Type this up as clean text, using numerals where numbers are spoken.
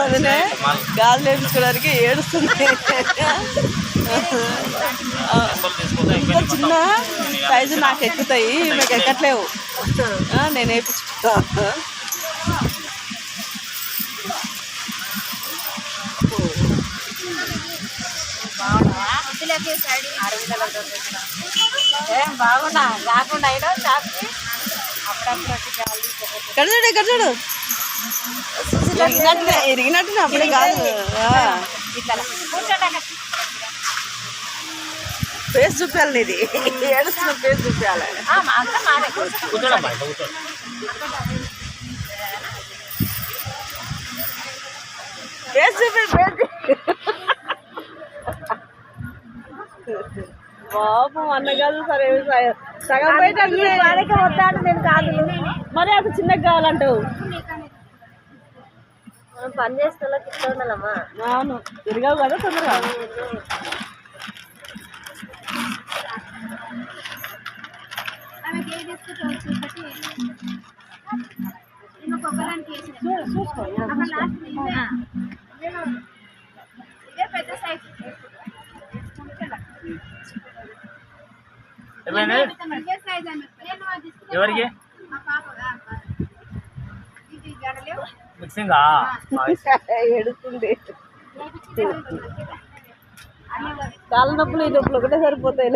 అదనే గాజులు వేయించుకోవడానికి ఏడుస్తుంది. ఇంత చిన్న సైజు నాకు ఎక్కుతాయి, మీకు ఎక్కట్లేవు. నేను వేయించుకుంటా. బాగున్నా రాకుండా అయినా షాప్కి ఇక్కడ చూడు ఇరిగినట్టు అప్పుడే కాదు. ఫేస్ చూపించాలి, ఇది ఏడుస్తున్న ఫేస్ చూపించాలి. ఫేస్ చూపి బాబు అన్న కాదు సరే సగం బయట వస్తాడు. నేను కాదు మరి అది చిన్నగా కావాలంటావు. మనం పని చేస్తే ఇష్టం ఉండాలమ్మా. అవును తిరిగావు కదా తొందరగా. ఎవరికి మిక్సింగ్ ఎడుతుంది. కాళ్ళ నొప్పులు ఈ నొప్పులు ఒకటే సరిపోతాయి.